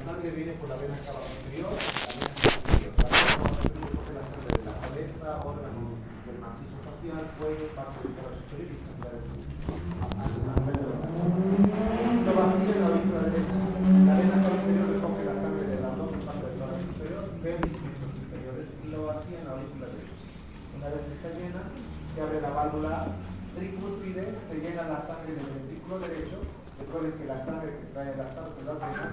sangre viene por la vena cava posterior, la vena posterior. La vena cava posterior coge la sangre de la cabeza, órganos del macizo facial, cuello, parte del tórax superior y extremidades. Lo vacía en la aurícula derecha. La vena cava posterior recoge la sangre del abdomen, parte del tórax superior, pelvis y miembros inferiores y lo vacía en la aurícula derecha. Una vez que está llena, se abre la válvula tricúspide, se llena la sangre del ventrículo derecho. Recuerden que la sangre que trae las venas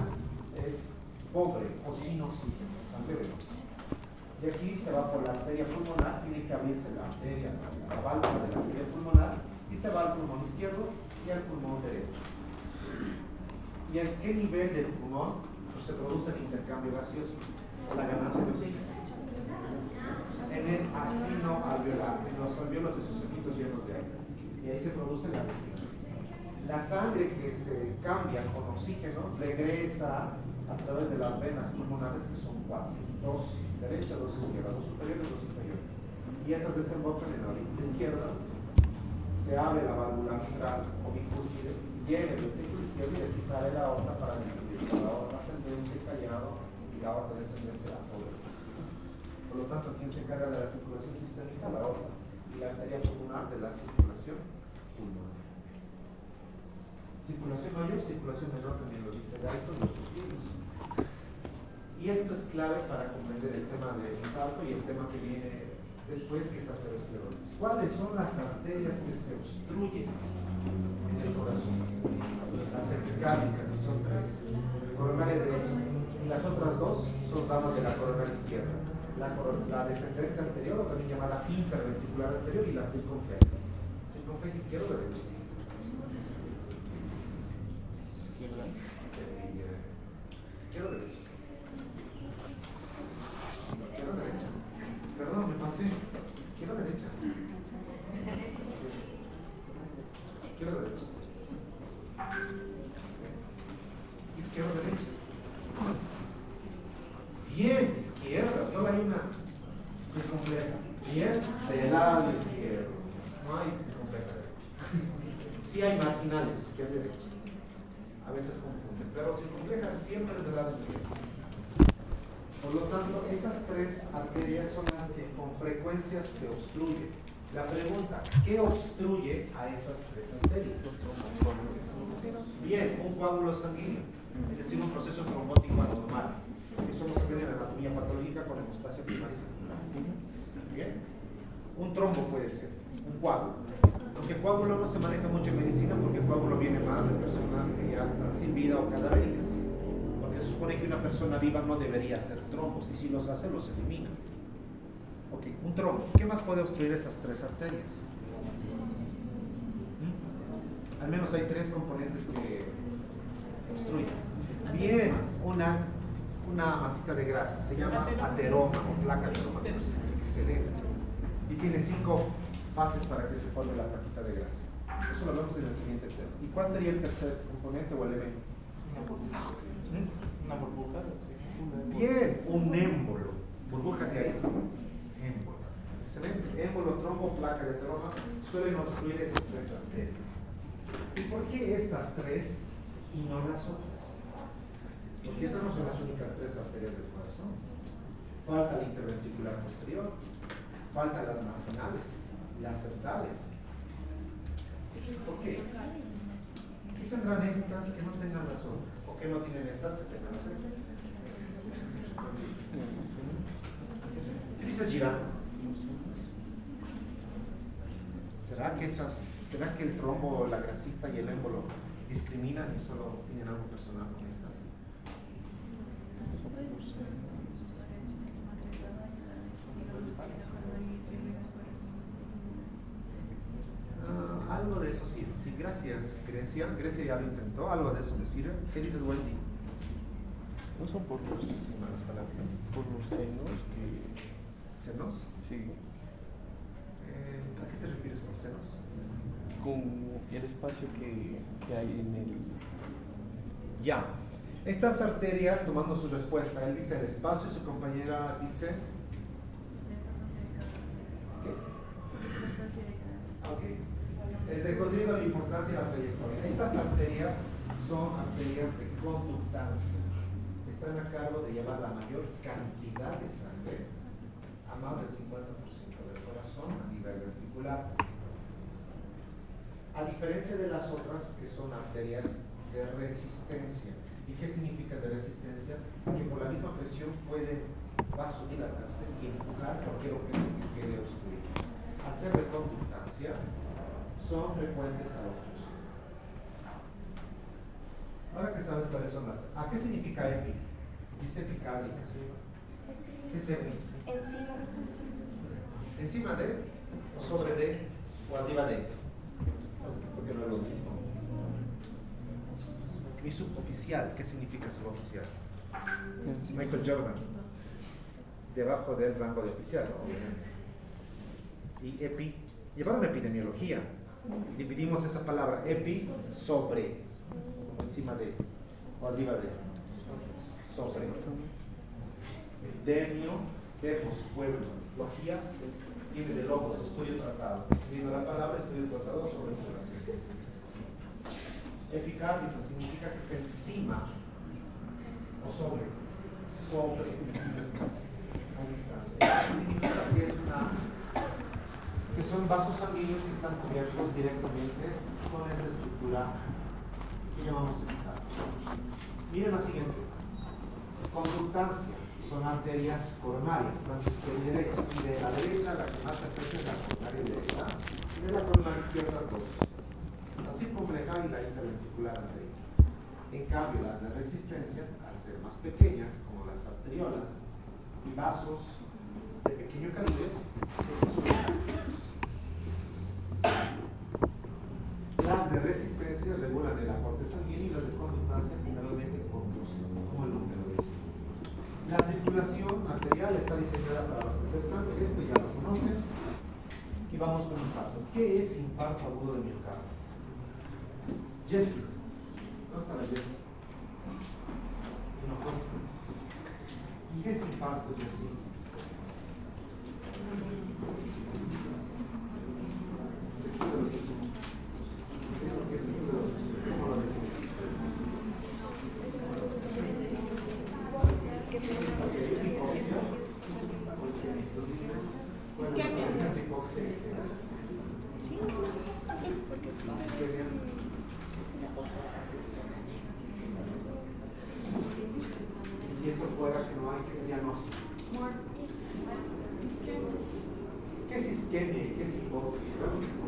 es pobre o sin oxígeno, sangre venosa. Y aquí se va por la arteria pulmonar, tiene que abrirse la arteria, la válvula de la arteria pulmonar, y se va al pulmón izquierdo y al pulmón derecho. ¿Y a qué nivel del pulmón se produce el intercambio gaseoso? La ganancia de oxígeno. En el acino alveolar, en los alveolos de sus ojitos llenos de aire. Y ahí se produce la respiración. La sangre que se cambia con oxígeno regresa a través de las venas pulmonares, que son 4, 2 derechas, 2 izquierdas, 2 superiores, 2 inferiores. Y esas desembocan en la aurícula izquierda, se abre la válvula mitral o bicúspide, llega el ventrículo izquierdo y aquí sale la aorta para distribuir la aorta ascendente, callado y la aorta descendente a todo el cuerpo. Por lo tanto, ¿quién se encarga de la circulación sistémica? La aorta. Y la arteria pulmonar de la circulación pulmonar. Circulación mayor, circulación menor, también lo dice Gaito y otros libros. Y esto es clave para comprender el tema del infarto y el tema que viene después, que es aterosclerosis. ¿Cuáles son las arterias que se obstruyen en el corazón? Las epicárdicas, y son 3. Coronaria derecha. Y las otras 2 son ramas de la coronaria izquierda. La descendente anterior, o también llamada interventricular anterior, y la circunfleja. Circunfleja izquierda o derecha. Izquierda o derecha. Izquierda o derecha. Perdón, me pasé. Izquierda o derecha. Izquierda o derecha. Izquierda o derecha. Bien, izquierda. Solo hay una circunfleja. Y es del lado izquierdo. No hay circunfleja derecha. Sí hay marginales, izquierda y derecha. A veces confunden, pero circunfleja siempre es del lado izquierdo. Por lo tanto, esas 3 arterias son las que con frecuencia se obstruyen. La pregunta, ¿qué obstruye a esas 3 arterias? Bien, un coágulo sanguíneo, es decir, un proceso trombótico anormal. Eso no se ve en la anatomía patológica con hemostasia primaria y secundaria. Bien, un trombo puede ser, un coágulo. Aunque coágulo no se maneja mucho en medicina, porque el coágulo viene más de personas que ya están sin vida o cadavéricas. Porque se supone que una persona viva no debería hacer trombos, y si los hace, los elimina. Ok, un trombo. ¿Qué más puede obstruir esas 3 arterias? Al menos hay 3 componentes que obstruyen. Bien, una masita de grasa, se llama ateroma o placa ateromatosa. Excelente. Y tiene 5 fases para que se forme la plaquita de grasa. Eso lo vemos en el siguiente tema. ¿Y cuál sería el tercer componente o elemento? Una burbuja. Bien, un émbolo. Burbuja de aire. Émbolo. Excelente. Émbolo, trombo, placa de ateroma suelen obstruir esas 3 arterias. ¿Y por qué estas 3 y no las otras? Porque estas no son las únicas 3 arterias del corazón. Falta la interventricular posterior, faltan las marginales, las septales. ¿Por qué? ¿Qué tendrán estas que no tengan las otras? ¿O qué no tienen estas que tengan las otras? ¿Qué dices, Girán? ¿Será que el trombo, la grasita y el émbolo discriminan y solo tienen algo personal con estas? Algo de eso sí. Sí, gracias, Grecia. Grecia ya lo intentó, algo de eso me sirve. ¿Qué dices, Wendy? No son por los Malas palabras. por los senos que. ¿Senos? Sí. ¿A qué te refieres con senos? Con el espacio que hay en el. Ya. Estas arterias, tomando su respuesta, él dice el espacio y su compañera dice. ¿Qué? Se considera la importancia de la trayectoria. Estas arterias son arterias de conductancia. están a cargo de llevar la mayor cantidad de sangre a más del 50% del corazón a nivel ventricular. A diferencia de las otras que son arterias de resistencia. ¿Y qué significa de resistencia? Que por la misma presión pueden vasodilatarse y empujar cualquier objeto que quede obstruido. Al ser de conductancia, son frecuentes a la obstrucción. Ahora que sabes cuáles son las... ¿A qué significa epi? Dice epicárdicas. ¿Qué es epi? Encima. Encima de, o sobre de, o arriba de. Porque no es lo mismo. Mi suboficial, ¿qué significa suboficial? Michael Jordan. Debajo del rango de oficial, obviamente. Y epi, llevaron epidemiología. Dividimos esa palabra, epi, sobre, encima de, o arriba de, sobre. Epidemio, demos, pueblo. Logía, viene de logos, estudio tratado. Viene la palabra estudio tratado sobre población. Epicárdico significa que está encima o sobre, encima. Ahí está. Significa que son vasos sanguíneos que están cubiertos directamente con esa estructura que llamamos epicárdico. Miren la siguiente. Conductancia son arterias coronarias, tanto izquierda y derecha. Y de la derecha, la que más se afecta es la coronaria derecha, y de la coronaria izquierda, dos. La circunflejar y la interventricular anterior. En cambio, las de resistencia, al ser más pequeñas, como las arteriolas, y vasos de pequeño calibre, esas son las de resistencia regulan el aporte sanguíneo y las de conductancia generalmente conducen, como el nombre lo dice. La circulación arterial está diseñada para abastecer sangre, esto ya lo conocen. Y vamos con infarto. ¿Qué es infarto agudo de miocardio? Jessie, ¿dónde está la Jessie? ¿Qué es infarto, Jessie? ¿Cómo lo defines? Y si eso fuera que no hay, ¿qué sería nosis? ¿Qué es isquemia y qué es hipoxia? ¿Será lo mismo?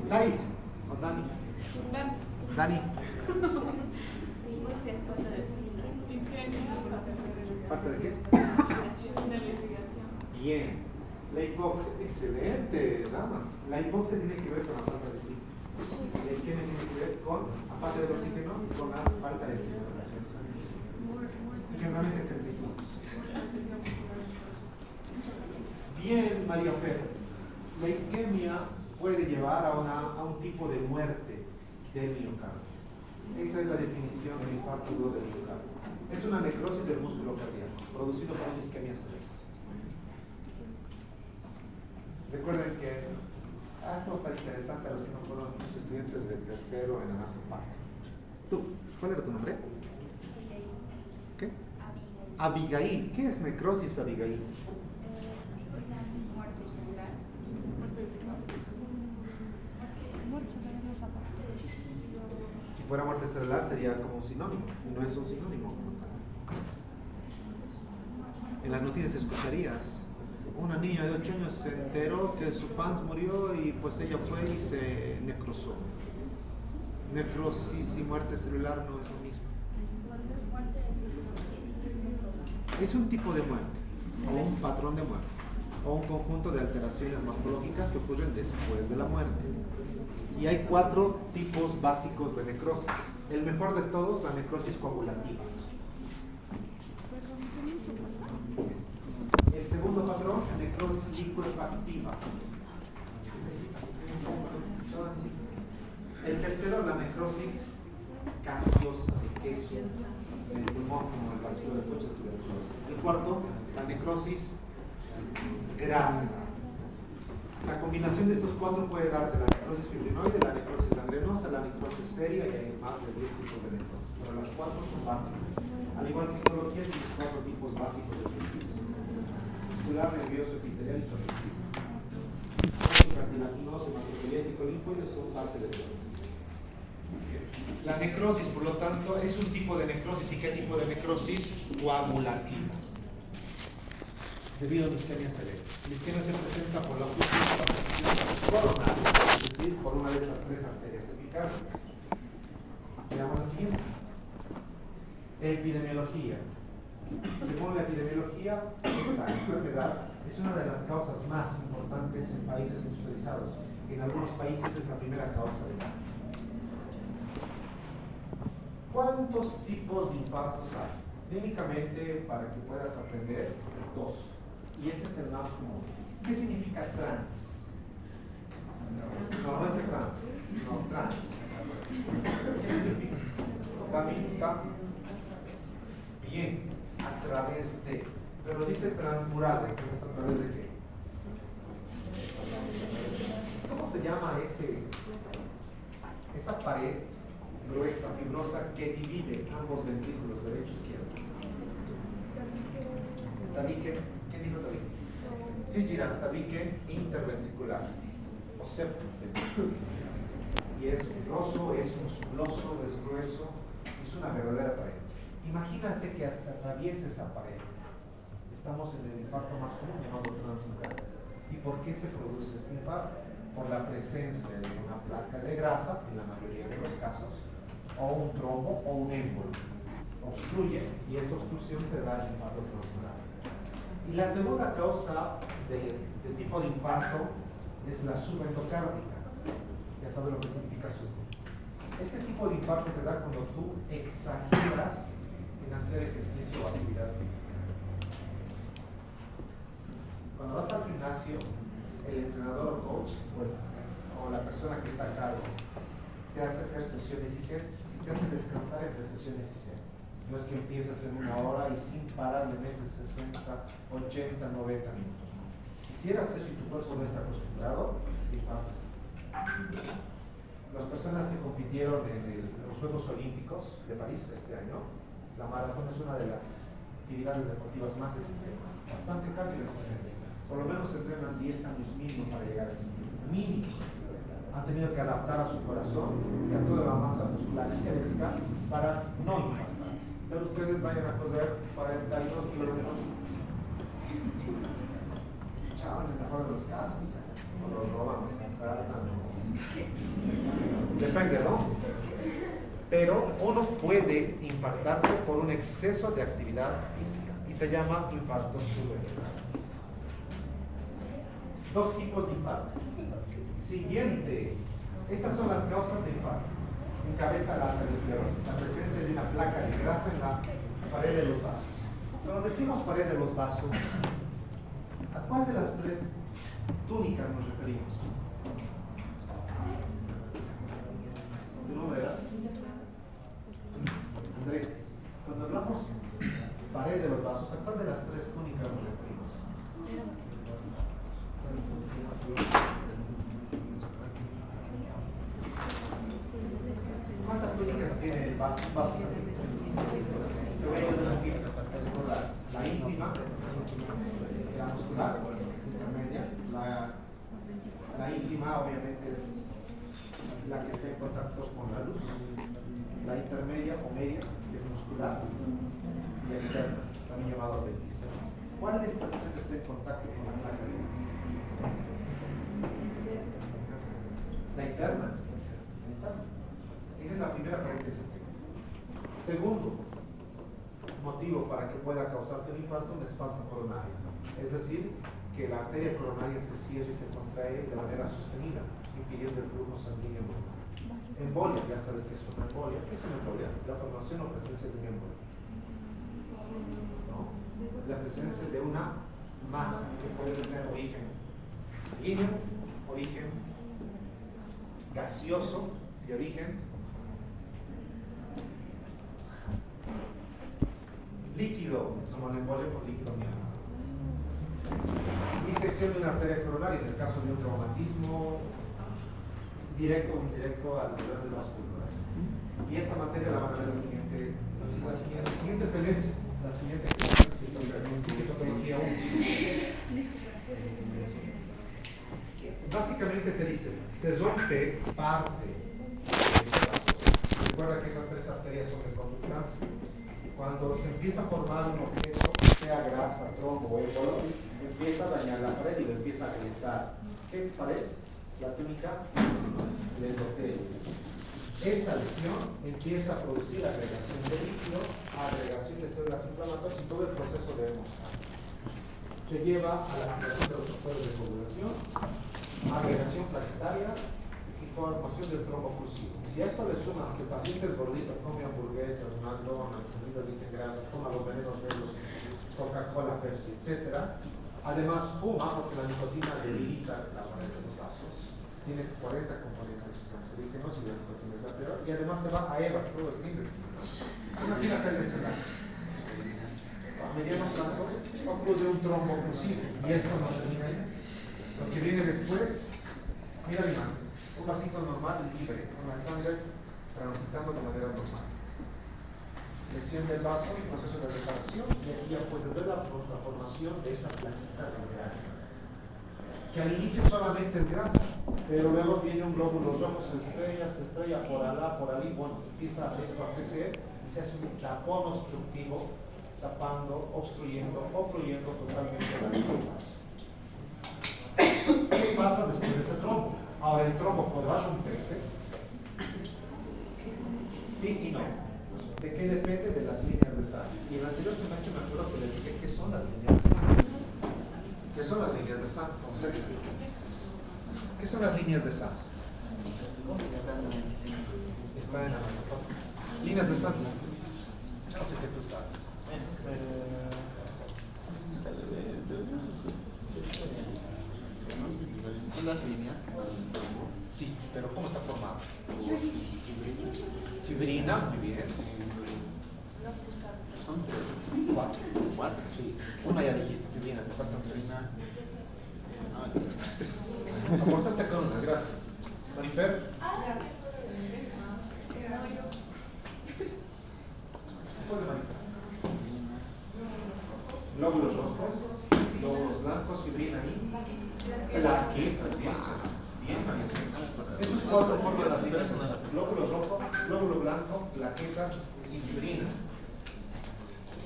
Thais, o Dani. Dani. ¿Falta de qué? Bien. La hipoxia, excelente, damas. La hipoxia tiene que ver con la falta de oxígeno. La isquemia tiene que ver con, aparte del oxígeno, con la falta de circulación sanguínea. Generalmente es el mismo. Bien, María Fer. La isquemia puede llevar a un tipo de muerte del miocardio. Esa es la definición del infarto agudo del miocardio. Es una necrosis del músculo cardíaco, producido por una isquemia severa. Recuerden que esto va a estar interesante a los que no fueron los estudiantes de tercero en anatomía. ¿Tú? ¿Cuál era tu nombre? ¿Qué? Abigail. ¿Qué es necrosis, Abigail? Si fuera muerte celular sería como un sinónimo, y no es un sinónimo como tal. En las noticias escucharías: una niña de 8 años se enteró que su fans murió y pues ella fue y se necrosó. Necrosis y muerte celular no es lo mismo. Es un tipo de muerte, o un patrón de muerte, o un conjunto de alteraciones morfológicas que ocurren después de la muerte. Y hay 4 tipos básicos de necrosis. El mejor de todos, la necrosis coagulativa. El segundo patrón, necrosis licuefactiva. El tercero, la necrosis gaseosa, de queso, el pulmón, como el vacío de Foch, tuberculosis. El cuarto, la necrosis grasa. La combinación de estos cuatro puede darte la necrosis fibrinoide, la necrosis gangrenosa, la necrosis seria y hay más de 10 tipos de necrosis. Pero las cuatro son básicas. Al igual que histología, tienes cuatro tipos básicos de tejidos: muscular, nervioso, epitelial y conectivo. Cartilaginoso, hematopoyético, linfoides son parte del cuerpo. La necrosis, por lo tanto, es un tipo de necrosis. ¿Y qué tipo de necrosis? Coagulativa, debido a una isquemia severa. La isquemia se presenta por la obstrucción coronaria, es decir, por una de estas tres arterias epicárdicas. Veamos la siguiente. Epidemiología. Según la epidemiología, esta enfermedad es una de las causas más importantes en países industrializados. En algunos países es la primera causa de muerte. ¿Cuántos tipos de infartos hay? Clínicamente, para que puedas aprender, dos. Y este es el más común. ¿Qué significa trans? No, no es el trans, no, trans. ¿Qué significa? Totalmente bien, a través de. Pero dice transmural, entonces ¿a través de qué? ¿Cómo se llama esa pared gruesa, fibrosa, que divide ambos ventrículos, derecho y izquierdo? Tabique, ¿qué dijo tabique? Sí, Girán, tabique interventricular o septum. Y es fibroso, es musculoso, es grueso, es una verdadera pared. Imagínate que se atraviesa esa pared. Estamos en el infarto más común llamado transmural. ¿Y por qué se produce este infarto? Por la presencia de una placa de grasa, en la mayoría de los casos, o un trombo o un émbolo. Obstruye y esa obstrucción te da el infarto transmural. Y la segunda causa de tipo de infarto es la subendocárdica. Ya sabes lo que significa sub. Este tipo de infarto te da cuando tú exageras en hacer ejercicio o actividad física. Cuando vas al gimnasio, el entrenador o coach o la persona que está a cargo te hace hacer sesiones y sets y te hace descansar entre sesiones y sets. No es que empiezas en una hora y sin parar le metes 60, 80, 90 minutos. Si hicieras eso y tu cuerpo no está acostumbrado, te infartas. Las personas que compitieron en los Juegos Olímpicos de París este año, la maratón es una de las actividades deportivas más exigentes, bastante cardioresistencia. Por lo menos se entrenan 10 años mínimo para llegar a ese punto. Mínimo. Han tenido que adaptar a su corazón y a toda la masa muscular esquelética para no infartarse. Pero ustedes vayan a correr 42 kilómetros. Chao, en el mejor de los casos. O los roban, los asaltan. Depende, ¿no? Pero uno puede infartarse por un exceso de actividad física y se llama infarto subventricular. Dos tipos de infarto. Siguiente. Estas son las causas de infarto. Encabeza la arteriosclerosis, la presencia de una placa de grasa en la pared de los vasos. Cuando decimos pared de los vasos, ¿a cuál de las tres túnicas nos referimos? ¿No, verdad? Andrés, cuando hablamos pared de los vasos, ¿a cuál de las tres túnicas nos referimos? ¿Cuántas túnicas tiene el vaso? La íntima, la muscular, intermedia. La íntima obviamente es la que está en contacto con la luz. La intermedia o media, que es muscular, y la externa, también llamado apéndice. ¿Cuál de estas tres está en contacto con la placa de grasa? La interna. Esa es la primera pared que se tiene. Segundo motivo para que pueda causarte un infarto, un espasmo coronario. Es decir, que la arteria coronaria se cierre y se contrae de manera sostenida, impidiendo el flujo sanguíneo normal. Embolia, ya sabes qué es una embolia. ¿Qué es una embolia? La formación o presencia de un embolia. ¿No? La presencia de una masa que puede tener origen sanguíneo, origen gaseoso y origen líquido, como la embolia por líquido miado. Dice disección de una arteria coronaria en el caso de un traumatismo directo o indirecto alrededor de las púrpuras. Y esta materia la van a ver la siguiente semestre, la siguiente clase, citología 1. Básicamente te dice, se rompe parte de ese vaso. Recuerda que esas tres arterias son de conductancia. Cuando se empieza a formar un objeto, sea grasa, trombo o émbolo, empieza a dañar la pared y lo empieza a agrietar. ¿Qué pared? La túnica del endotelio. Esa lesión empieza a producir agregación de líquidos, agregación de células inflamatorias y todo el proceso de hemostasis, que lleva a la activación de los factores de coagulación, agregación plaquetaria y formación del trombo oclusivo. Si a esto le sumas que el paciente es gordito, come hamburguesas, McDonald's, comidas integrales, toma los venenos de los Coca-Cola, Pepsi, etc. Además fuma porque la nicotina debilita la pared de los vasos. Tiene 40 componentes cancerígenos y la nicotina es la peor. Y además se va a EVA todo el fin de semana. Imagínate el desenlace. A mediano plazo ocurre un trombo oclusivo y esto no termina ahí. Lo que viene después, mira la imagen, un vasito normal libre, con la sangre transitando de manera normal. Lesión del vaso, proceso de reparación, y aquí ya puedes ver la formación de esa plaquita de grasa, que al inicio solamente es grasa, pero luego viene un glóbulo rojo, se estrella por allí, bueno, empieza esto a crecer y se hace un tapón obstructivo, tapando, obstruyendo, ocluyendo totalmente la línea del vaso. ¿Qué pasa después de ese trombo? Ahora, el trombo podrá romperse. Sí y no. ¿De qué depende? De las líneas de sangre. Y en el anterior semestre me acuerdo que les dije qué son las líneas de sangre. ¿Qué son las líneas de sangre? ¿Qué son las líneas de sangre? Está en la líneas de sangre. No sé qué tú sabes. Las líneas. Sí, pero ¿cómo está formado? Fibrina, muy bien. Son tres. Cuatro, sí. Una ya dijiste, fibrina, te faltan tres. Aportaste con una, gracias. Marifer. Después de Marifer. Glóbulos rojos, glóbulos blancos, fibrina y plaquetas, bien, María. Eso es cuatro formas de las líneas. Glóbulo rojo, glóbulo blanco, plaquetas y fibrina.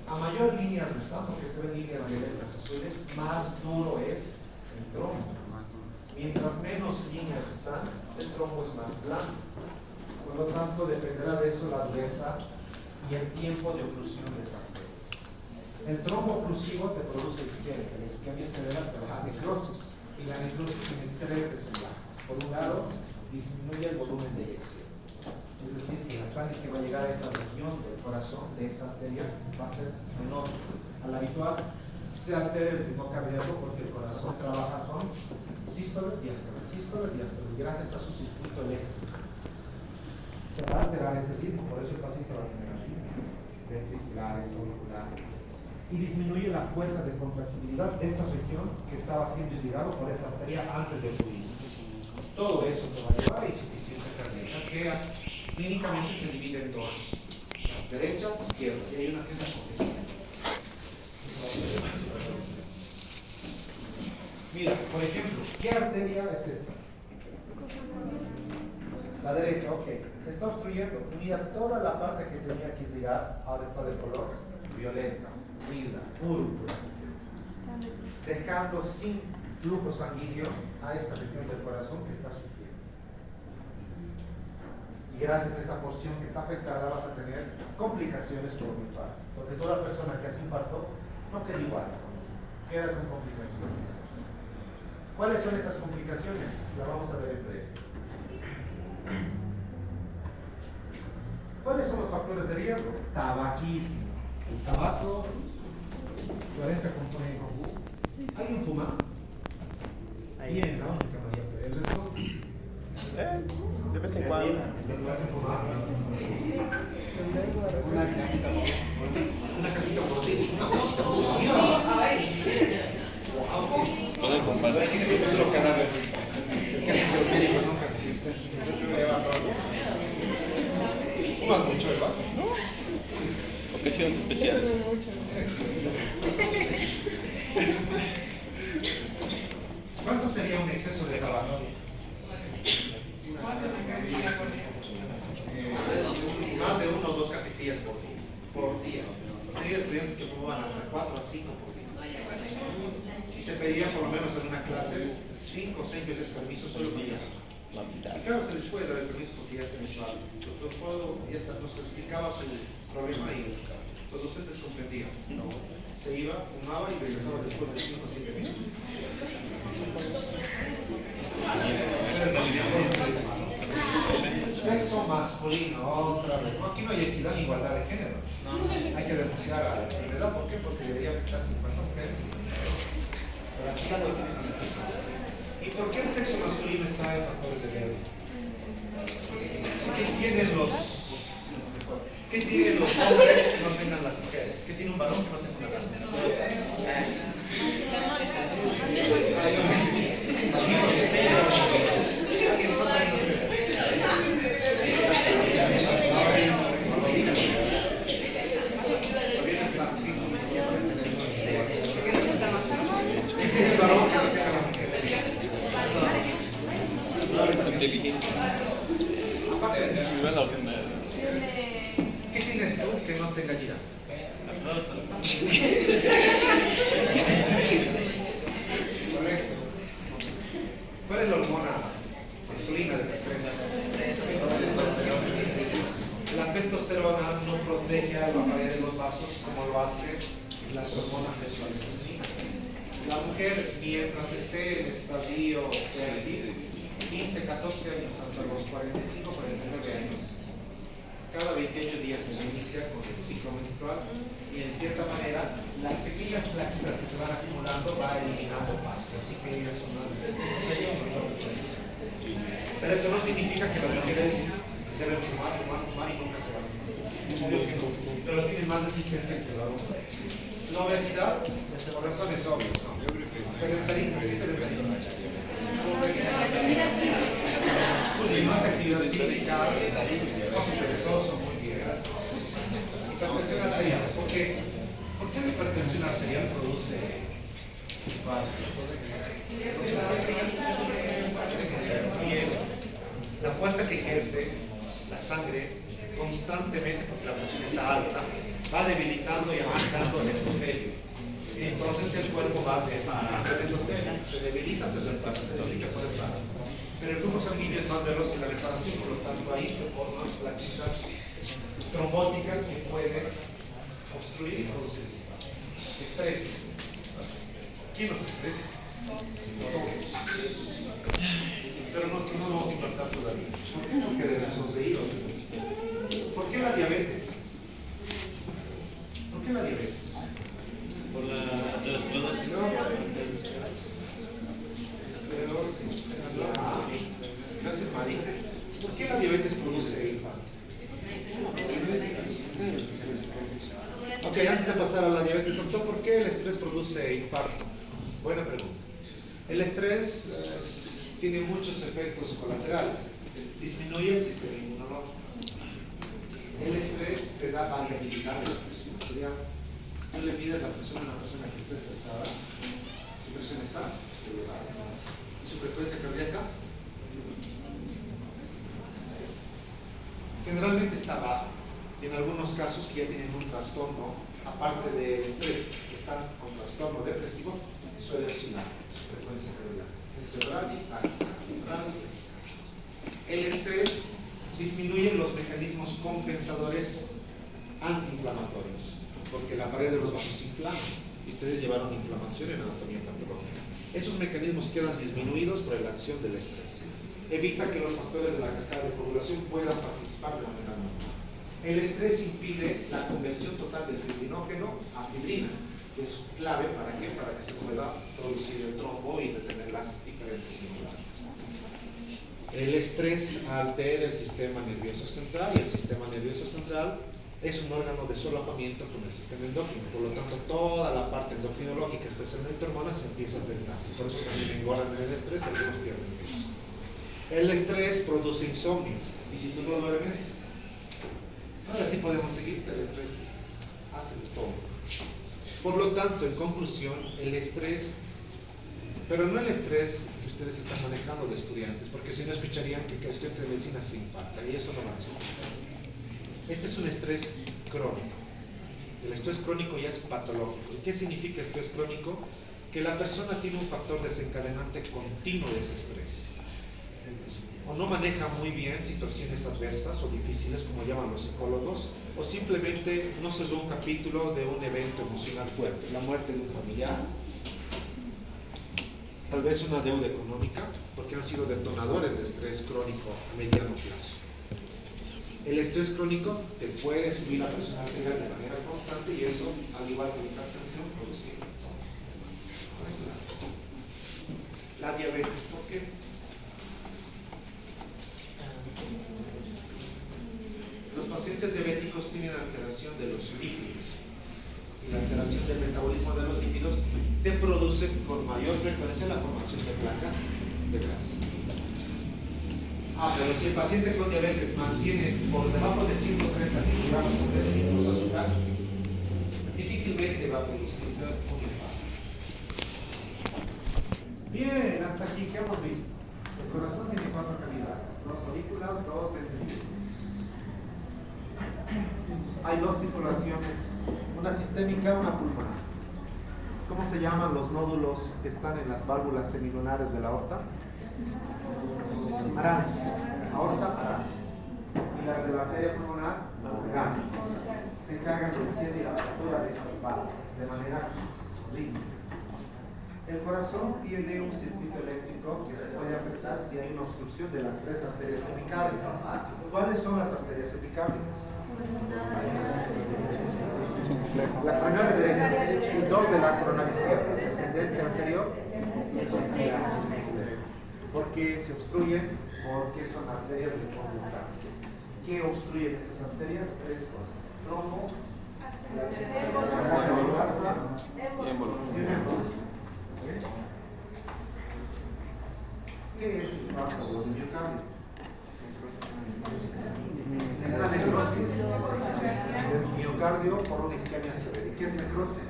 A mayor líneas de sangre, que se ven líneas violetas azules, más duro es el trombo. Mientras menos líneas de sangre, el trombo es más blando. Por lo tanto, dependerá de eso la dureza y el tiempo de oclusión de esa arteria. El trombo oclusivo te produce isquemia. La isquemia cerebral te baja necrosis. Y la necrosis tiene tres desenlaces. Por un lado, disminuye el volumen de eyección. Es decir, que la sangre que va a llegar a esa región del corazón, de esa arteria, va a ser menor. Al habitual, se altera el ritmo cardíaco porque el corazón trabaja con sístole, diástole, y gracias a su circuito eléctrico. Se va a alterar ese ritmo, por eso el paciente va a tener arritmias ventriculares, auriculares. Y disminuye la fuerza de contractibilidad de esa región que estaba siendo irrigado por esa arteria antes de fluirse. Todo eso te va a llevar a insuficiencia cardíaca que clínicamente se divide en dos, derecha o izquierda, y hay una que es la congestión. Mira, por ejemplo, ¿qué arteria es esta? La derecha, ok. Se está obstruyendo. Mira, toda la parte que tenía que llegar ahora está de color violeta, lila, púrpura, dejando sin flujo sanguíneo a esa región del corazón que está sufriendo. Y gracias a esa porción que está afectada vas a tener complicaciones por un infarto. Porque toda persona que hace infarto no queda igual, queda con complicaciones. ¿Cuáles son esas complicaciones? La vamos a ver en breve. ¿Cuáles son los factores de riesgo? Tabaquismo. El tabaco, 40 componentes. ¿Alguien fuma? Bien, la única María, pero el resto. De vez en cuando. ¿Le hacen fumar? Una cajita por ti. Wow. otro cadáver que hacen que los médicos nunca estén sin ¿fumas mucho, Eva? Ocasiones especiales. ¿Cuánto sería un exceso de tabaco? Más de 1 o 2 cajetillas por día. He tenido estudiantes que fumaban hasta 4 a 5 por día. Y se pedía por lo menos en una clase 5 o 6 veces permiso solo por día. Y claro, se les fue dar el permiso porque ya se han hecho algo. El doctor nos explicaba su problema y los docentes comprendían. Se iba, fumaba y regresaba después de 5 o 7 minutos. Sexo masculino, otra vez. No, aquí no hay equidad ni igualdad de género. No, hay que denunciar a la enfermedad. ¿Por qué? Porque debería afectar 50 mujeres. Pero aquí ya no tienen el sexo masculino. ¿Y por qué el sexo masculino está en factores de riesgo? ¿Qué tienen los hombres que no tengan las mujeres? ¿Qué tiene un varón que no tenga una mujer? ¿Qué tienes tú que no tenga Gira? Correcto. ¿Cuál es la hormona masculina de preferencia? La testosterona no protege a la pared de los vasos como lo hacen las hormonas sexuales femeninas. La mujer, mientras esté en estadio fértil, 15, 14 años hasta los 45, 49 años, cada 28 días se inicia con el ciclo menstrual y en cierta manera las pequeñas plaquitas que se van acumulando va eliminando pasto, así que ellas son más resistentes. Pero eso no significa que las mujeres deben fumar y nunca se van a fumar. Obvio que no, pero tienen más resistencia que los hombres. La obesidad, por razones obvias, ¿no? Sedentarismo, ¿qué es sedentarismo? Pues más actividad física, paso perezoso, muy bien. Hipertensión arterial, ¿por qué? ¿Por qué la hipertensión arterial produce infarto? La fuerza que ejerce la sangre constantemente, porque la presión está alta, va debilitando y avanzando el endotelio. Y entonces el cuerpo va a separar el endotelio. Se debilita, se repara, se debilita, se repara. Pero el flujo sanguíneo es más veloz que la reparación, por lo tanto ahí se forman plaquitas trombóticas que pueden obstruir y producir estrés. ¿Quién nos estresa? Todos. Pero nosotros no vamos a impactar todavía. ¿Por qué? Porque debemos sonreír. ¿Por qué la diabetes? ¿Por qué la diabetes? Por la esclerosis. Esclerosis. Gracias, Mari. ¿Por qué la diabetes produce infarto? Ok, antes de pasar a la diabetes, doctor, ¿por qué el estrés produce infarto? Buena pregunta. El estrés tiene muchos efectos colaterales. Disminuye el sistema inmunológico. El estrés te da variabilidad de la presión. Tú le pides la presión a una persona que está estresada, su presión está elevada. ¿Y su frecuencia cardíaca? Generalmente está baja. Y en algunos casos que ya tienen un trastorno, aparte del estrés, están con trastorno depresivo, suele oscilar su frecuencia cardíaca. Entre bradi. El estrés disminuye los mecanismos compensadores antiinflamatorios, porque la pared de los vasos se inflama. Y ustedes llevaron inflamación en anatomía patológica. Esos mecanismos quedan disminuidos por la acción del estrés. Evita que los factores de la cascada de coagulación puedan participar de manera normal. El estrés impide la conversión total del fibrinógeno a fibrina, que es clave para que se pueda producir el trombo y detener las diferentes circulaciones. El estrés altera el sistema nervioso central y el sistema nervioso central es un órgano de solapamiento con el sistema endocrino, por lo tanto toda la parte endocrinológica, especialmente hormonas, se empieza a afectar. Por eso también engordan en el estrés y algunos pierden peso. El estrés produce insomnio, y si tú no duermes, ahora sí podemos seguir, el estrés hace de todo. Por lo tanto, en conclusión, el estrés, pero no el estrés que ustedes están manejando de estudiantes, porque si no escucharían que el estudiante de medicina se impacta, y eso no va a ser. Este es un estrés crónico. El estrés crónico ya es patológico. ¿Y qué significa estrés crónico? Que la persona tiene un factor desencadenante continuo de ese estrés. O no maneja muy bien situaciones adversas o difíciles, como llaman los psicólogos, o simplemente no cerró un capítulo de un evento emocional fuerte, la muerte de un familiar, tal vez una deuda económica, porque han sido detonadores de estrés crónico a mediano plazo. El estrés crónico te puede subir la presión arterial de manera constante y eso, al igual que la hipertensión, produce la diabetes. ¿Por qué? Los pacientes diabéticos tienen alteración de los lípidos y la alteración del metabolismo de los lípidos te produce con mayor frecuencia la formación de placas de grasa. Pero si el paciente con diabetes mantiene por debajo de 130 miligramos por decilitros de azúcar, difícilmente va a producirse un infarto. Bien, hasta aquí, ¿qué hemos visto? El corazón tiene 4 cavidades, 2 aurículas, 2 ventrículos. Hay 2 circulaciones, una sistémica y una pulmonar. ¿Cómo se llaman los nódulos que están en las válvulas semilunares de la aorta? Arans, aorta arans. Y las de la arteria pulmonar, ganglios. Se encargan del cierre y la apertura de esas válvulas de manera rítmica. El corazón tiene un circuito eléctrico que se puede afectar si hay una obstrucción de las 3 arterias epicárdicas. ¿Cuáles son las arterias epicárdicas? La coronaria derecha y 2 de la coronaria izquierda, descendente anterior, porque se obstruyen, porque son arterias de conductancia. ¿Qué obstruyen esas arterias? 3 cosas: trombo, y una embolia. ¿Qué es el infarto del miocardio? Una necrosis del miocardio por una isquemia severa. ¿Y qué es necrosis?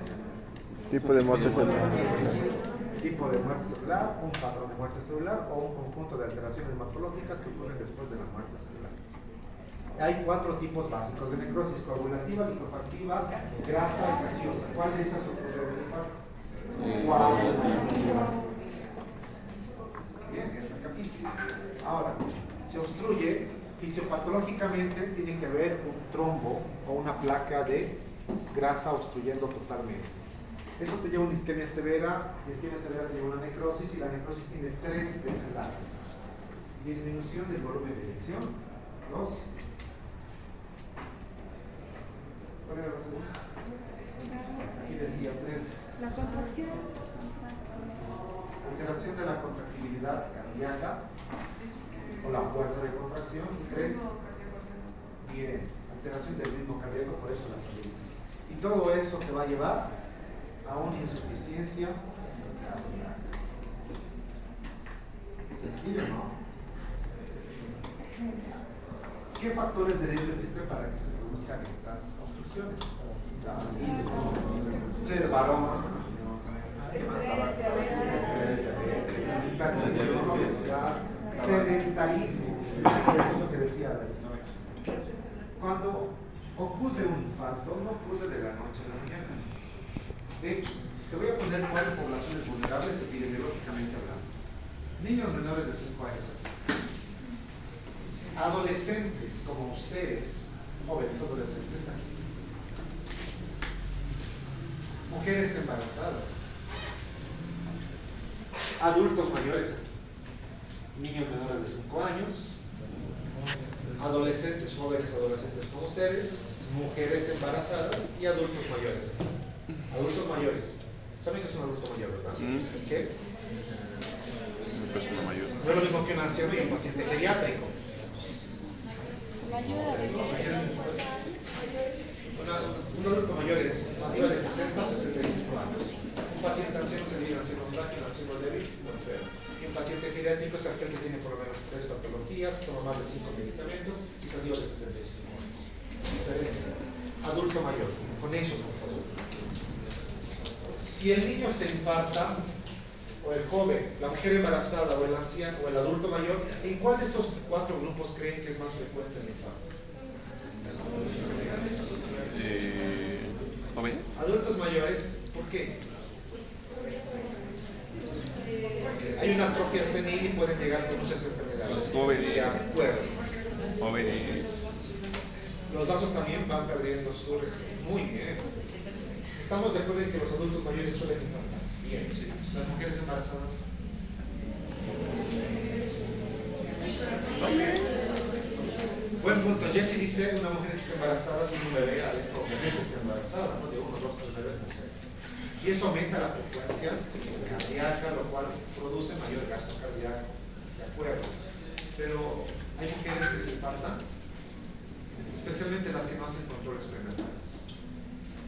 Tipo de muerte celular. Tipo de muerte celular, un patrón de muerte celular o un conjunto de alteraciones morfológicas que ocurren después de la muerte celular. Hay 4 tipos básicos de necrosis: coagulativa, liquefactiva, grasa y gaseosa. ¿Cuál de esas ocurre en el infarto? Bien, está capísima. Ahora, se obstruye fisiopatológicamente, tiene que haber un trombo o una placa de grasa obstruyendo totalmente. Eso te lleva a una isquemia severa, y isquemia severa te lleva a una necrosis, y la necrosis tiene 3 desenlaces: disminución del volumen de eyección, 2. ¿Cuál era la segunda? Aquí decía 3. La contracción. Alteración de la contractibilidad cardíaca o la fuerza de contracción. Y 3. Bien, alteración del ritmo cardíaco, por eso las arritmias. Y todo eso te va a llevar a una insuficiencia cardíaca. Sencillo, ¿no? ¿Qué factores de riesgo existen para que se produzcan estas obstrucciones? Ser varón, sedentarismo. Eso es lo que decía la señora. Cuando ocurre un infarto, no ocurre de la noche a la mañana. De hecho, te voy a poner 4 poblaciones vulnerables epidemiológicamente hablando. Niños menores de 5 años aquí. Adolescentes como ustedes, jóvenes adolescentes aquí. Mujeres embarazadas. Adultos mayores aquí. Niños menores de 5 años. Adolescentes, jóvenes adolescentes como ustedes. Mujeres embarazadas y adultos mayores aquí. Adultos mayores. ¿Saben qué es un adulto mayor, verdad? ¿Qué es? Una persona mayor. No es lo mismo que un anciano y un paciente geriátrico. Un adulto mayor es arriba de 60 o 65 años. Un paciente anciano se divide en anciano frágil, anciano débil o enfermo. Y un paciente geriátrico es aquel que tiene por lo menos 3 patologías, toma más de 5 medicamentos y es arriba de 75 años. Diferencia. Adulto mayor. Con eso, por favor. Si el niño se infarta, o el joven, la mujer embarazada, o el anciano, o el adulto mayor, ¿en cuál de estos 4 grupos creen que es más frecuente el infarto? ¿Jóvenes? Adultos mayores, ¿por qué? Porque hay una atrofia senil y pueden llegar con muchas enfermedades. Los jóvenes. De acuerdo. Jóvenes. Los vasos también van perdiendo su resistencia. Muy bien. ¿Estamos de acuerdo en que los adultos mayores suelen infartar? Bien. ¿Las mujeres embarazadas? Buen punto. Jessie dice, una mujer que está embarazada tiene un bebé adentro, obviamente está embarazada, ¿no? De 1, 2, 3 bebés, no sé. Y eso aumenta la frecuencia cardíaca, lo cual produce mayor gasto cardíaco. De acuerdo. Pero hay mujeres que se infartan, especialmente las que no hacen controles prenatales.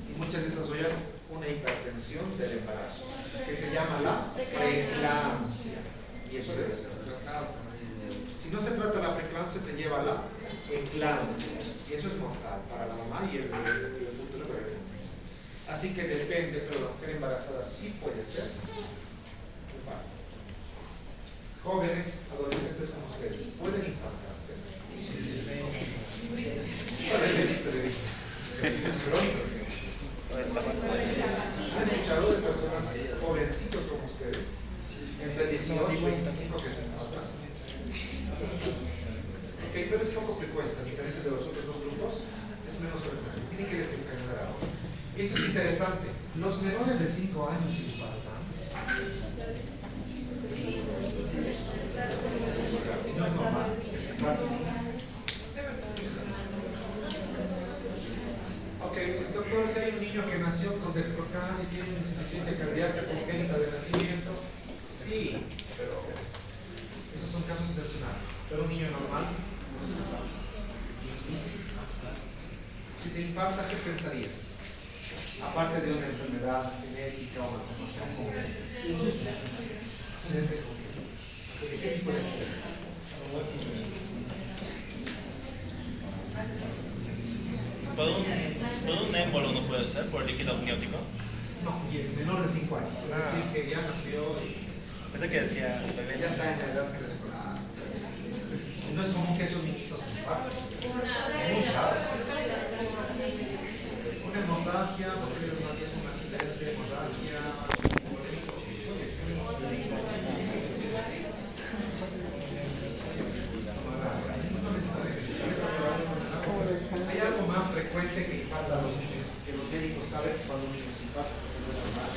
Y muchas desarrollan una hipertensión del embarazo, que se llama la preeclampsia. Y eso debe ser tratado. Si no se trata la preeclampsia, te lleva a la eclampsia. Y eso es mortal para la mamá y el futuro bebé. Así que depende, pero la mujer embarazada sí puede ser infarto. Jóvenes, adolescentes como ustedes, ¿pueden infartarse? Por el estrés. Es crónico. ¿Han escuchado de personas jovencitos como ustedes? Entre 18 y 25 que se infartan. Ok, pero es poco frecuente, a diferencia de los otros 2 grupos, es menos frecuente. Tienen que desencadenar ahora. Y esto es interesante. Los menores de 5 años infartan. No es normal que se infarten. Ok, doctor, si hay un niño que nació con dextrocán y tiene una insuficiencia cardíaca congénita de nacimiento, sí, pero esos son casos excepcionales. Pero un niño normal no se infarta. Difícil. Si se infarta, ¿qué pensarías? Aparte de una enfermedad genética o una condición congénita. ¿Qué tipo de accidente? ¿Todo un émbolo no puede ser por líquido amniótico? No, y el menor de 5 años. Es decir, que ya nació y Pensé que decía, ya está en la edad preescolar. No es común que esos niñitos se infarten. Muy raro. Una hemorragia, porque es más bien un accidente, hemorragia. Hay algo más frecuente que infarta a los niños, que los médicos saben cuando un niño se infarta, porque no es normal.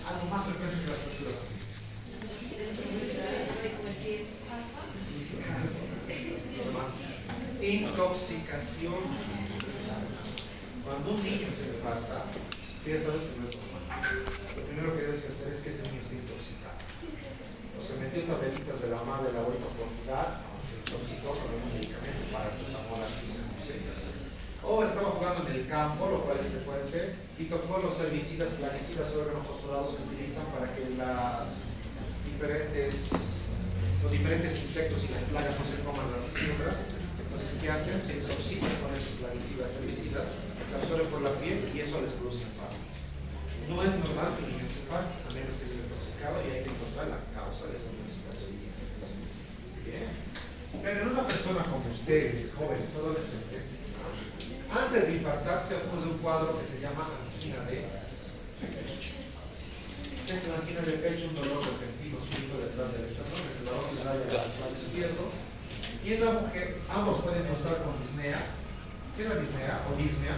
Algo más frecuente que las personas. Más. Intoxicación. Cuando un niño se infarta, tú ya sabes que no es normal. Lo primero que debes pensar es que ese niño está intoxicado. O se metió tabletitas de la madre de la abuela profundidad, se intoxicó con un medicamento para hacer la mola. O estaba jugando en el campo, lo cual es frecuente, y tocó los herbicidas, plaguicidas o organofosforados que utilizan para que los diferentes insectos y las plagas no se coman las siembras. Entonces, ¿qué hacen? Se intoxican con esos plaguicidas, herbicidas, se absorben por la piel y eso les produce infarto. No es normal que un niño se infarte, a menos que esté intoxicado, y hay que encontrar la causa de esa intoxicación. Bien. Pero en una persona como ustedes, jóvenes, adolescentes, antes de infartarse hablamos de un cuadro que se llama angina de pecho. ¿Qué es la angina de pecho? Un dolor repentino súbito detrás del esternón, el dolor se raya al lado izquierdo. Y en la mujer, ambos pueden causar con disnea. ¿Qué es la disnea o disnea?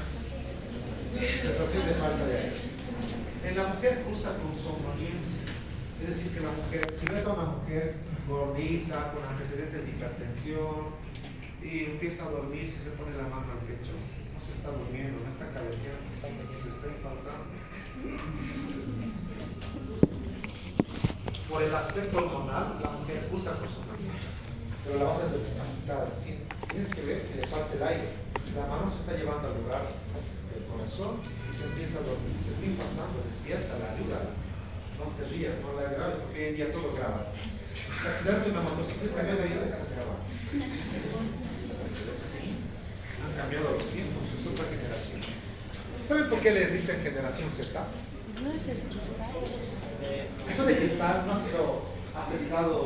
Sensación de falta de aire. En la mujer cursa con somnolencia. Es decir, que la mujer, si ves a una mujer gordita, con antecedentes de hipertensión, y empieza a dormir, si se pone la mano al pecho, no se está durmiendo, no está cabeceando, se está infartando. Por el aspecto hormonal, la mujer usa con somnolencia. pero la vas a desagitar así. Tienes que ver que le falta el aire. La mano se está llevando al lugar del corazón y se empieza a dormir. Se está infartando, despierta, la ayuda. No te rías, no la grabes, porque hoy en día todo graba. Si accidente una motocicleta, en vez de ella, está grabando. Es así. Han cambiado los tiempos, es otra generación. ¿Saben por qué les dicen generación Z? Eso de cristal no ha sido aceptado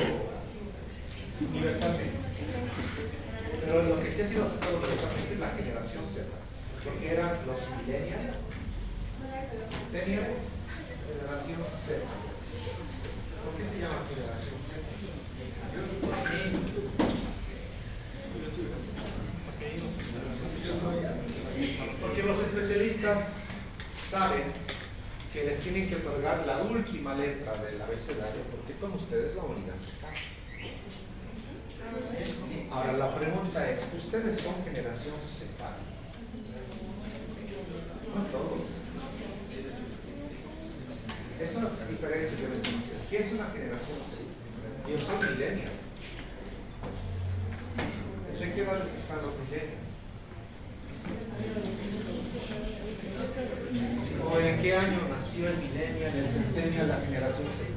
universalmente. Pero lo que sí ha sido aceptado universalmente es la generación Z. Porque eran los millennials, centennials, generación Z. ¿Por qué se llama generación Z? Porque los especialistas saben que les tienen que otorgar la última letra del abecedario, porque con ustedes la unidad se cae. Ahora la pregunta es, ¿ustedes son generación Z? No todos. Esas diferencias deben conocer. ¿Qué es una generación Z? Yo soy millennial. ¿De qué edades están los millennials? ¿O en qué año nació el millennial, el centennial, la generación Z?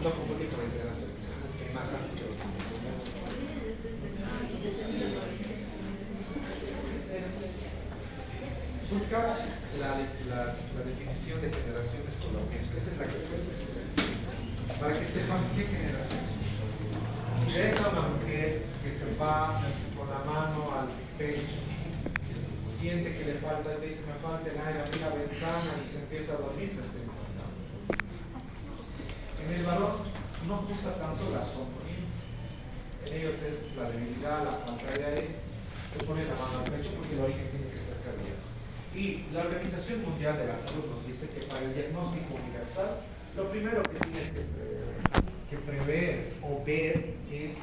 No confundí con la generación, que más ansioso. Busca la definición de generaciones colombianas. Esa es la que es, para que sepan qué generación. Si ves a una mujer que se va con la mano al pecho, siente que le falta, te dice, me falta el aire, abrir la ventana y se empieza a dormir, se está infectando. En el varón no usa tanto las hormonas. En ellos es la debilidad, la falta de aire, se pone la mano al pecho porque el origen tiene que ser cardíaco. Y la Organización Mundial de la Salud nos dice que para el diagnóstico universal, lo primero que tienes que prever o ver es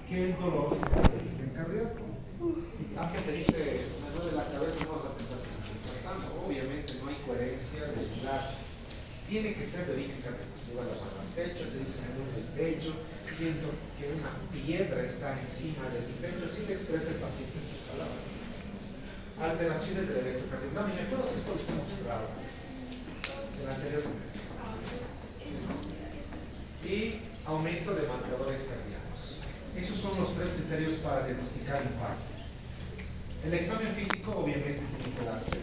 que el dolor sea de origen cardíaco. Si alguien te dice, me duele la cabeza, no vas a pensar que se está tratando. Obviamente no hay coherencia de lugar. Tiene que ser de origen cardíaco. Si lleva la mano al pecho, te dice, me duele el pecho, siento que una piedra está encima de mi pecho, así te expresa el paciente en sus palabras. Alteraciones del electrocardiograma. Y me acuerdo que esto les he mostrado en el anterior semestre. Y aumento de marcadores cardíacos. Esos son los tres criterios para diagnosticar infarto. El examen físico obviamente tiene que darse.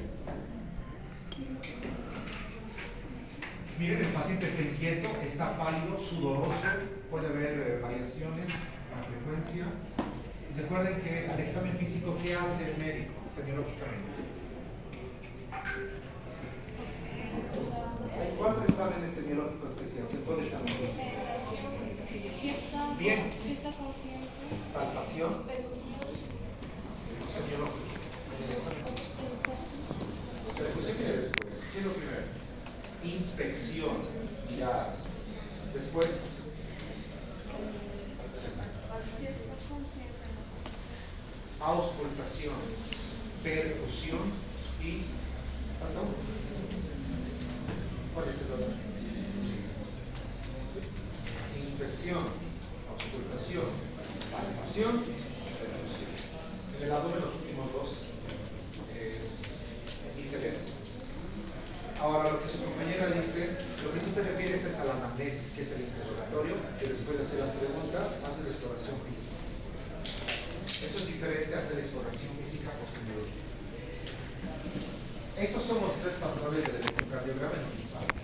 Miren, el paciente está inquieto, está pálido, sudoroso, puede haber variaciones en la frecuencia. Recuerden que al examen físico, ¿qué hace el médico semiológicamente? Hay 4 exámenes semiológicos que se hacen, todo examen físico. Bien. Si está consciente. Palpación. Semiológico. Percusión viene después. ¿Qué es lo primero? Inspección. Ya. Después. Si está consciente. Auscultación. Percusión y. ¿Perdón? ¿Cuál es el otro? Inspección, auscultación, palpación, percusión. En el abdomen los últimos dos es viceversa. Ahora lo que su compañera dice, lo que tú te refieres es a la anamnesis, que es el interrogatorio, que después de hacer las preguntas hace la exploración física. Eso es diferente a hacer la exploración física por semiología. Estos son los 3 patrones del electrocardiograma en un infarto.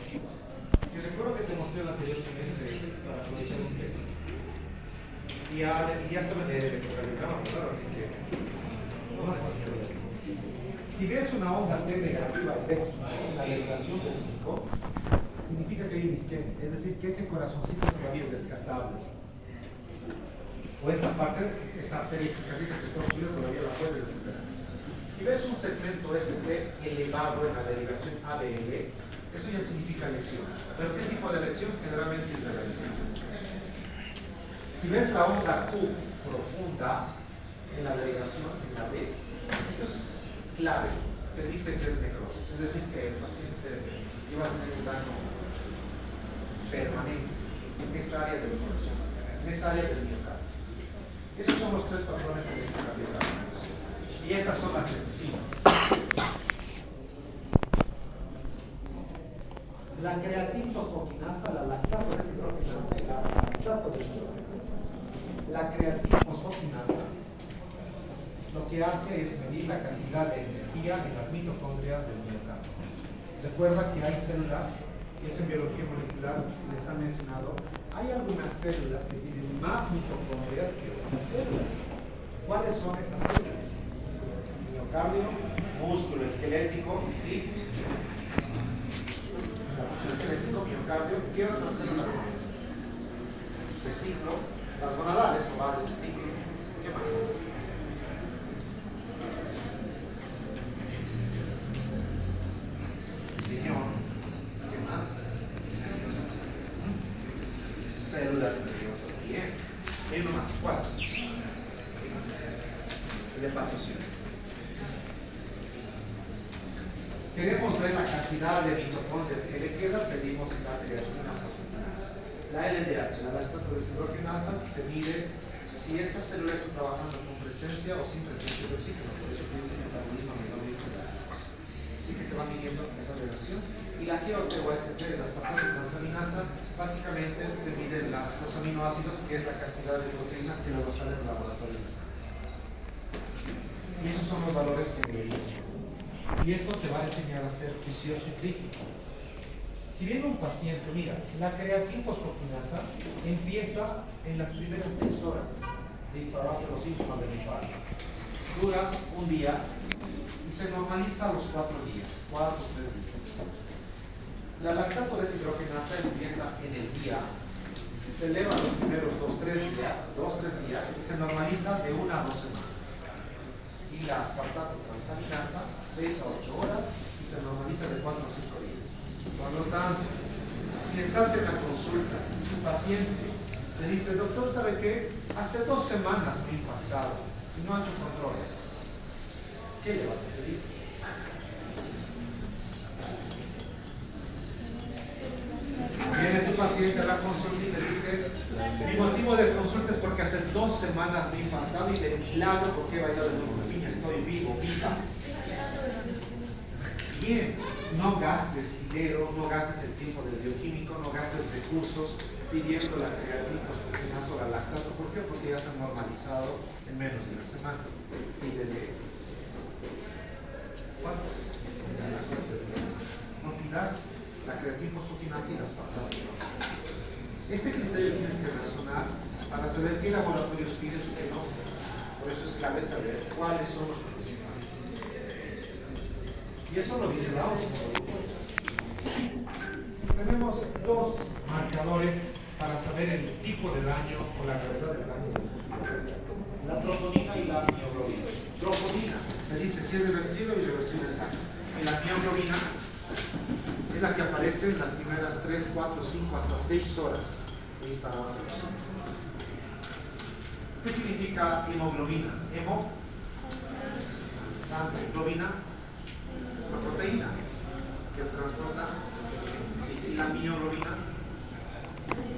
Yo recuerdo que te mostré el anterior semestre para aprovechar un tema. Y ya saben leer el electrocardiograma, ¿verdad? Así que no más fácil de leer. Si ves una onda T negativa en B5, en la derivación de 5, significa que hay un isquemia, es decir, que ese corazoncito todavía es descartable. O esa parte, esa arteria cardíaca que está obstruida todavía la puedes recuperar. Si ves un segmento ST elevado en la derivación ABL, eso ya significa lesión. ¿Pero qué tipo de lesión? Generalmente es reversible. Si ves la onda Q profunda en la derivación, en la B, esto es clave. Te dice que es necrosis. Es decir, que el paciente iba a tener un daño permanente en esa área del corazón, en esa área del miocardio. Esos son los tres patrones electrocardiográficos. Y estas son las enzimas. La creatinfosfoquinasa, la lactato deshidrogenasa y la lactato deshidrogenasa. La creatinfosfoquinasa lo que hace es medir la cantidad de energía en las mitocondrias del miocardio. Recuerda que hay células, y eso en biología molecular les han mencionado, hay algunas células que tienen más mitocondrias que otras células. ¿Cuáles son esas células? Miocardio, músculo esquelético y esquelético, miocardio. ¿Qué otras células más? Testículo, las gonadales o bar del testículo. ¿Qué más? Riñón. ¿Qué más? Células nerviosas. Bien. Hay uno más. ¿Cuál? El hepatocito. Queremos ver la cantidad de mitocondrias que le queda, pedimos la creatina fosfoquinasa. La LDH, la lactato deshidrogenasa, te mide si esa célula está trabajando con presencia o sin presencia de oxígeno. Por eso te dice metabolismo anaeróbico de la glucosa. Así que te va midiendo esa relación. Y la GOT-OST, la aspartato transaminasa, básicamente te mide los aminoácidos, que es la cantidad de proteínas que luego salen en laboratorios. Y esos son los valores que medimos. Y esto te va a enseñar a ser juicioso y crítico. Si viene un paciente, mira, la creatinfosfoquinasa empieza en las primeras 6 horas de dispararse los síntomas del infarto. Dura un día y se normaliza a los 4 días, 4 o 3 días. La lactato deshidrogenasa empieza en el día, se eleva los primeros 2-3 días y se normaliza de 1 a 2 semanas. Y la aspartato transaminasa 6 a 8 horas y se normaliza de 4 a 5 días. Por lo tanto, si estás en la consulta, tu paciente te dice, doctor, ¿sabe qué? Hace 2 semanas me he infartado y no ha hecho controles. ¿Qué le vas a pedir? Viene tu paciente a la consulta y te dice, mi motivo de consulta es porque hace 2 semanas me he infartado y de milagro porque he bailado de nuevo. Estoy vivo, viva. Bien, no gastes dinero, no gastes el tiempo del bioquímico, no gastes recursos pidiendo la creatinfosfoquinasa o la lactato. ¿Por qué? Porque ya se han normalizado en menos de una semana. Pídele. ¿Cuánto? No pidas la creatinfosfoquinasa y las lactato. Este criterio tienes que razonar para saber qué laboratorios pides y qué no. Por eso es clave saber cuáles son los participantes. Y eso lo dice la OMS. Tenemos 2 marcadores para saber el tipo de daño o la gravedad del daño del músculo. La troponina y la mioglobina. Troponina te dice si es reversible o irreversible el daño. Y la mioglobina es la que aparece en las primeras 3, 4, 5, hasta 6 horas de instalarse los síntomas. ¿Qué significa hemoglobina? Hemo, sangre, globina, una proteína que transporta. Sí, la mioglobina,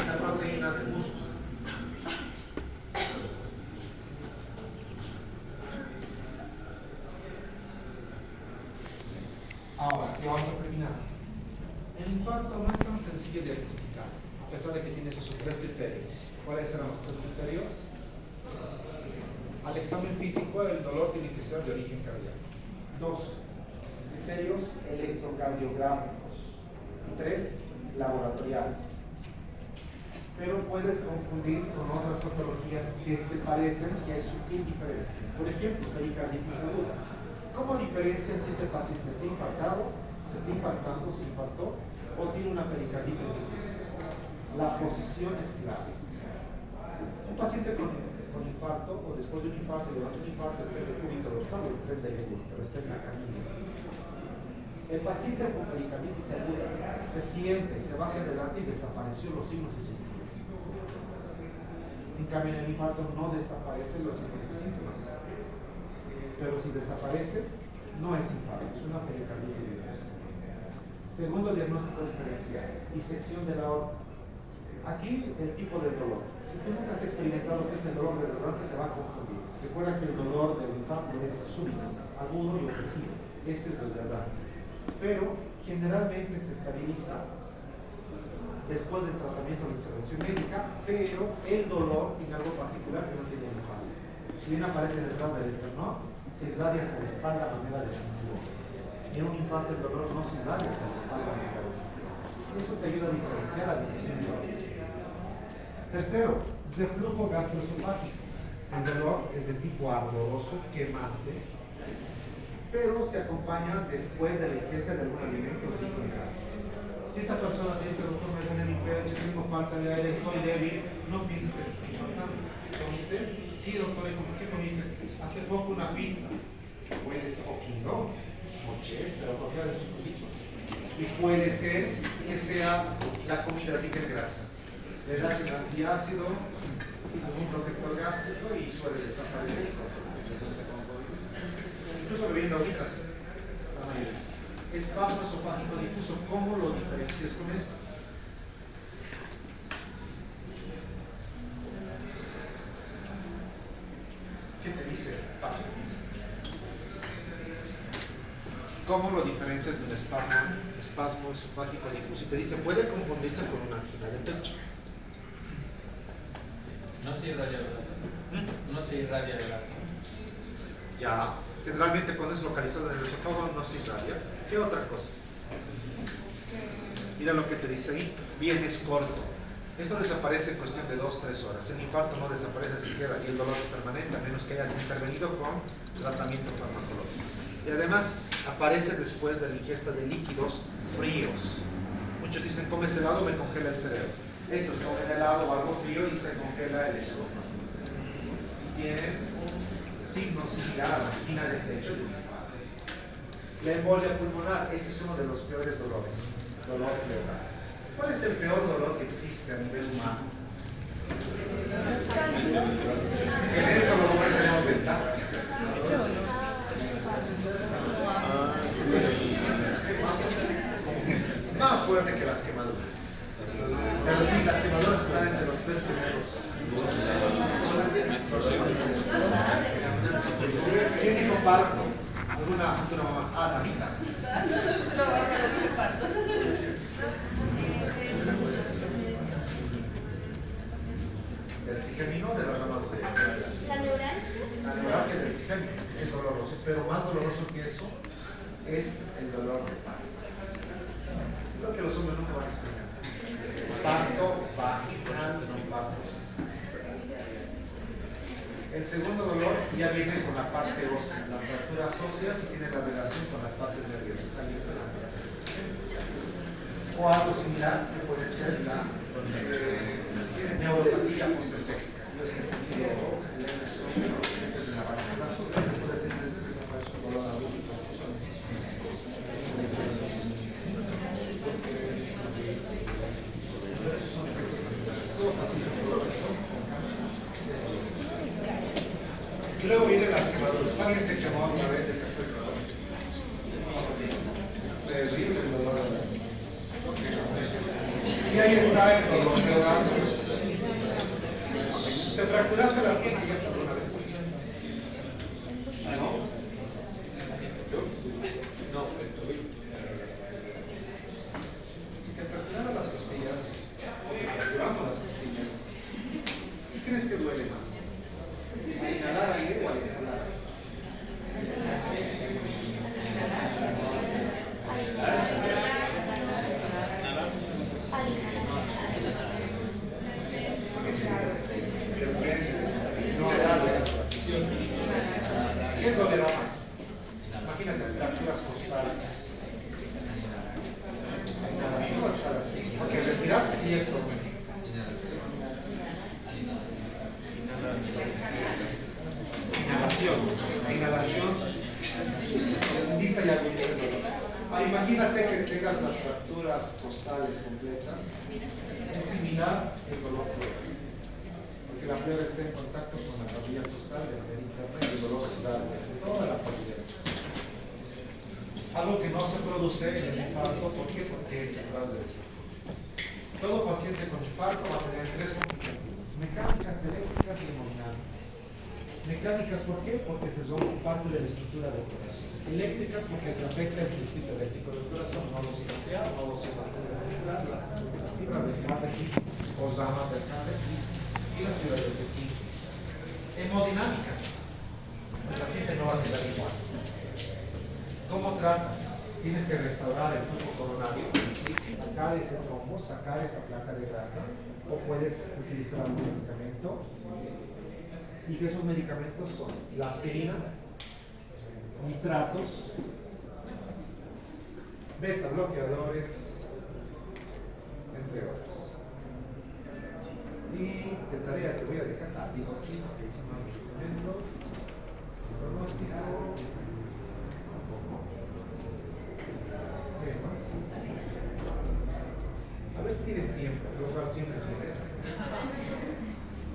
la proteína del músculo. Ahora, ¿qué vamos a terminar? El infarto no es tan sencillo de diagnosticar, a pesar de que tiene esos 3 criterios. ¿Cuáles serán los 3 criterios? Al examen físico, el dolor tiene que ser de origen cardíaco. 2 criterios electrocardiográficos. Y 3 laboratoriales. Pero puedes confundir con otras patologías que se parecen, que es sutil diferencia. Por ejemplo, pericarditis aguda. ¿Cómo diferencia si este paciente está infartado, se está infartando, se infartó o tiene una pericarditis difusa? La posición es clave. Un paciente con infarto o después de un infarto y durante un infarto está en el cúbito dorsal o el tren de Yogur, pero está en la camilla. El paciente con pericarditis aguda se siente, se va hacia adelante y desapareció los signos y síntomas. En cambio, en el infarto no desaparecen los signos y síntomas. Pero si desaparece, no es infarto, es una pericarditis difusa. Segundo diagnóstico diferencial, disección de la aorta. Aquí el tipo de dolor. Si tú nunca has experimentado qué es el dolor desgastante, te va a confundir. Recuerda que el dolor del infarto es súbito, agudo y opresivo. Este es desgastante. Pero generalmente se estabiliza después del tratamiento de intervención médica, pero el dolor tiene algo particular que no tiene el infarto. Si bien aparece detrás del esternón, se irradia hacia la espalda a manera de cinturón. Y en un infarto el dolor no se irradia hacia la espalda a manera de cinturón. Eso te ayuda a diferenciar la distinción de dolor. Tercero, reflujo gastroesofágico. El dolor es de tipo ardoroso, quemante, pero se acompaña después de la ingesta de algún alimento rico en grasa. Si esta persona te dice, doctor, me duele mi pecho, tengo falta de aire, estoy débil, no pienses que se está infartando. ¿Comiste? Sí, doctor, ¿y por qué comiste? Hace poco una pizza. Hueles a quinoa, o chester, o cualquiera de sus cositos. Y puede ser que sea la comida rica en grasa. Le das un antiácido, algún protector gástrico y suele desaparecer. Incluso bebiendo ahorita, la mayoría. Espasmo esofágico difuso, ¿cómo lo diferencias con esto? ¿Qué te dice? ¿Cómo lo diferencias de un espasmo esofágico difuso? Y te dice, puede confundirse con una angina de pecho. No se irradia el brazo. No se irradia el brazo. Ya, generalmente cuando es localizado en el esófago no se irradia. ¿Qué otra cosa? Mira lo que te dice ahí, bien es corto. Esto desaparece en cuestión de 2-3 horas. El infarto no desaparece siquiera y el dolor es permanente, a menos que hayas intervenido con tratamiento farmacológico. Y además aparece después de la ingesta de líquidos fríos. Muchos dicen, comes helado, me congela el cerebro. Estos comen helado o algo frío y se congela el esófago. Y tienen signos similares a la angina de pecho. La embolia pulmonar, este es uno de los peores dolores. Dolor pleural. ¿Cuál es el peor dolor que existe a nivel humano? En eso los hombres tenemos ventaja. Más fuerte que las quemaduras. Pero sí, las quemaduras están entre los 3 primeros. ¿Quién dijo parto? ¿Alguna mamá? Ah, Tamita. ¿Del trigémino de la rama de La neuralgia. La neuralgia del trigémino es doloroso, pero más doloroso que eso es el dolor de parto. Creo que los hombres nunca van a explicar. Parto vaginal, no parto cesárea. El segundo dolor ya viene con la parte ósea, las fracturas óseas y tiene la relación con las partes nerviosas. O algo similar que puede ser la neuropatía posepética. Yo he sentido el insomnio desde la base de las otras, después de 6 meses desaparece un dolor agudo y confuso. Esos son efectos todos pacientes y luego vienen las quemaduras. ¿Alguien se quemó alguna vez de tercer grado? Terrible el dolor. Y ahí está el dolor pleural. ¿Te fracturaste las costillas alguna vez? ¿No? No. Si te fracturaron las costillas, o te fracturamos las costillas, ¿qué crees que duele más? ¿Al inhalar aire o al exhalar? ¿Qué dolerá más? Imagínate, fracturas costales. Inhalación o exhalación. Porque respirar sí es problema. Inhalación. La inhalación profundiza y agudiza el dolor. Imagínate que tengas las fracturas costales completas. Es similar el dolor pleural. Porque la pleura está en contacto con la papilla costal de manera interna y el dolor se da de toda la papilla. Algo que no se produce en el infarto, ¿por qué? Porque es detrás del estómago. Todo paciente con infarto va a tener tres complicaciones: mecánicas, eléctricas y hemodinámicas. Mecánicas, ¿por qué? Porque se rompe parte de la estructura del corazón. Eléctricas, porque se afecta el circuito eléctrico del corazón, no los sinusoidal, no los sinusoidal, las fibras del cable o ramas del cable y las fibras del tejido. Hemodinámicas. El paciente no va a quedar igual. ¿Cómo tratas? Tienes que restaurar el flujo coronario, ¿sí? Sacar ese trombo, sacar esa placa de grasa, o puedes utilizar algún medicamento. Y que esos medicamentos son la aspirina, nitratos, beta bloqueadores, entre otros. Y de tarea te voy a dejar, digo así, porque son más medicamentos. Pronóstico. ¿Qué más? A ver si tienes tiempo, lo cual siempre tienes.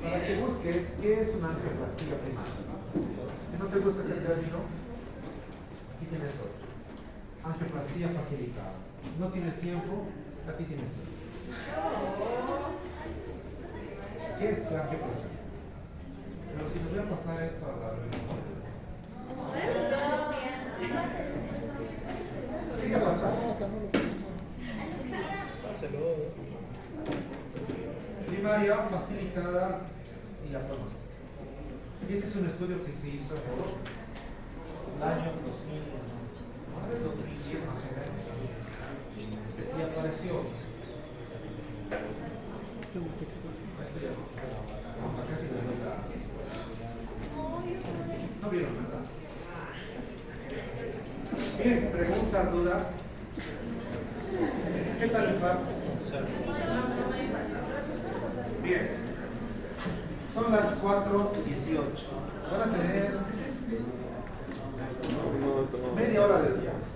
Para que busques qué es una angioplastía primaria. Si no te gusta ese término, aquí tienes otro. Angioplastía facilitada. No tienes tiempo, aquí tienes otro. ¿Qué es la angioplastía? Pero si nos voy a pasar esto a la... ¿Qué ya pasamos? Primaria, facilitada y la pronóstica. Y este es un estudio que se hizo por el año 2010 más o menos. Y apareció. Esto ya no, casi no vieron, ¿verdad? Bien, preguntas, dudas. ¿Qué tal el infarto? Bien, son las 4:18. Van a tener media hora de descanso.